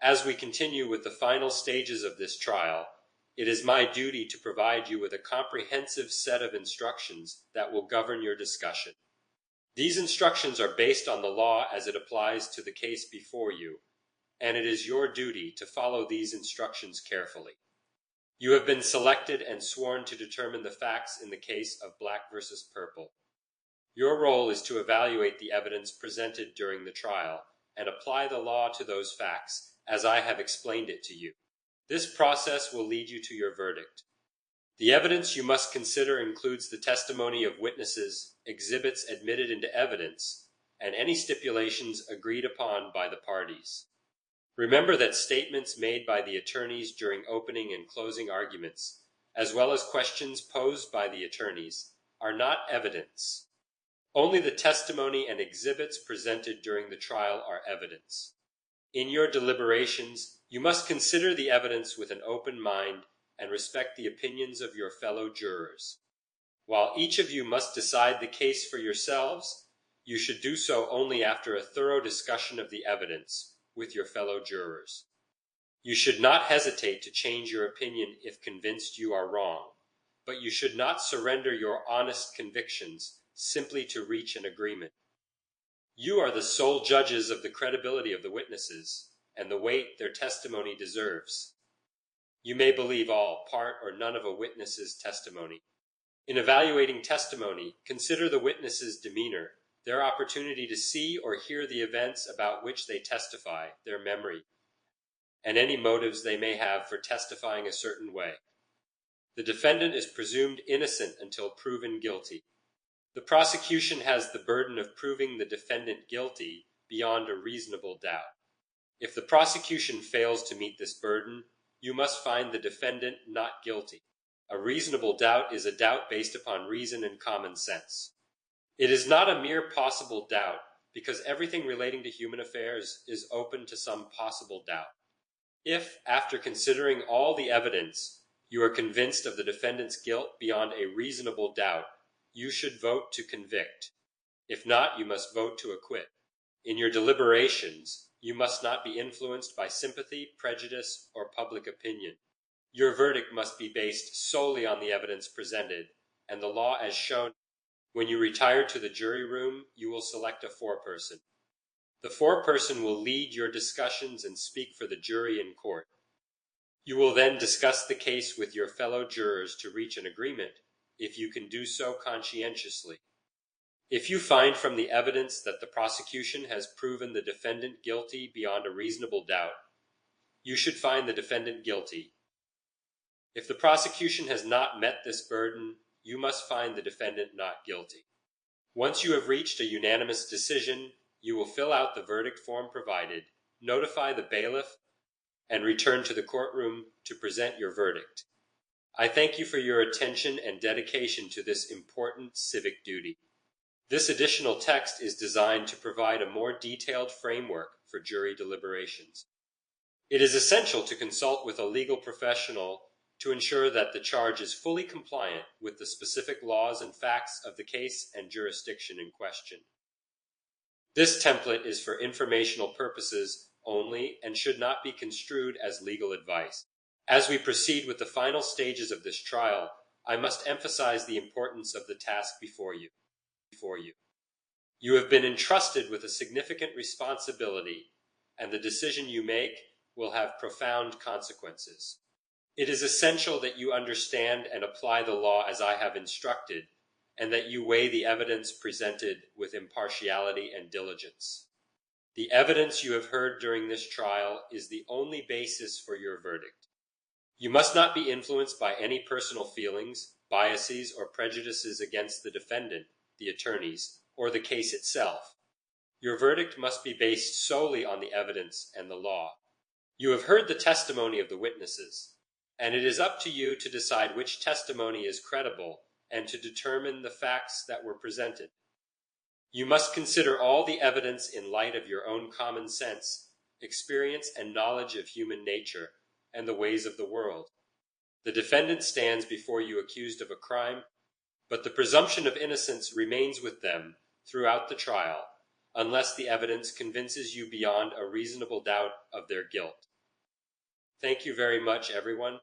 As we continue with the final stages of this trial, it is my duty to provide you with a comprehensive set of instructions that will govern your discussion. These instructions are based on the law as it applies to the case before you, and it is your duty to follow these instructions carefully. You have been selected and sworn to determine the facts in the case of Black versus Purple. Your role is to evaluate the evidence presented during the trial and apply the law to those facts as I have explained it to you. This process will lead you to your verdict. The evidence you must consider includes the testimony of witnesses, exhibits admitted into evidence, and any stipulations agreed upon by the parties. Remember that statements made by the attorneys during opening and closing arguments, as well as questions posed by the attorneys, are not evidence. Only the testimony and exhibits presented during the trial are evidence. In your deliberations, you must consider the evidence with an open mind and respect the opinions of your fellow jurors. While each of you must decide the case for yourselves, you should do so only after a thorough discussion of the evidence with your fellow jurors. You should not hesitate to change your opinion if convinced you are wrong, but you should not surrender your honest convictions simply to reach an agreement. You are the sole judges of the credibility of the witnesses and the weight their testimony deserves. You may believe all, part, or none of a witness's testimony. In evaluating testimony, consider the witness's demeanor, their opportunity to see or hear the events about which they testify, their memory, and any motives they may have for testifying a certain way. The defendant is presumed innocent until proven guilty. The prosecution has the burden of proving the defendant guilty beyond a reasonable doubt. If the prosecution fails to meet this burden, you must find the defendant not guilty. A reasonable doubt is a doubt based upon reason and common sense. It is not a mere possible doubt, because everything relating to human affairs is open to some possible doubt. If, after considering all the evidence, you are convinced of the defendant's guilt beyond a reasonable doubt, you should vote to convict. If not, you must vote to acquit. In your deliberations, you must not be influenced by sympathy, prejudice, or public opinion. Your verdict must be based solely on the evidence presented and the law as shown. When you retire to the jury room, you will select a foreperson. The foreperson will lead your discussions and speak for the jury in court. You will then discuss the case with your fellow jurors to reach an agreement, if you can do so conscientiously. If you find from the evidence that the prosecution has proven the defendant guilty beyond a reasonable doubt, you should find the defendant guilty. If the prosecution has not met this burden, you must find the defendant not guilty. Once you have reached a unanimous decision, you will fill out the verdict form provided, notify the bailiff, and return to the courtroom to present your verdict. I thank you for your attention and dedication to this important civic duty. This additional text is designed to provide a more detailed framework for jury deliberations. It is essential to consult with a legal professional to ensure that the charge is fully compliant with the specific laws and facts of the case and jurisdiction in question. This template is for informational purposes only and should not be construed as legal advice. As we proceed with the final stages of this trial, I must emphasize the importance of the task before you. You have been entrusted with a significant responsibility, and the decision you make will have profound consequences. It is essential that you understand and apply the law as I have instructed, and that you weigh the evidence presented with impartiality and diligence. The evidence you have heard during this trial is the only basis for your verdict. You must not be influenced by any personal feelings, biases, or prejudices against the defendant, the attorneys, or the case itself. Your verdict must be based solely on the evidence and the law. You have heard the testimony of the witnesses, and it is up to you to decide which testimony is credible and to determine the facts that were presented. You must consider all the evidence in light of your own common sense, experience, and knowledge of human nature and the ways of the world. The defendant stands before you accused of a crime, but the presumption of innocence remains with them throughout the trial, unless the evidence convinces you beyond a reasonable doubt of their guilt. Thank you very much, everyone.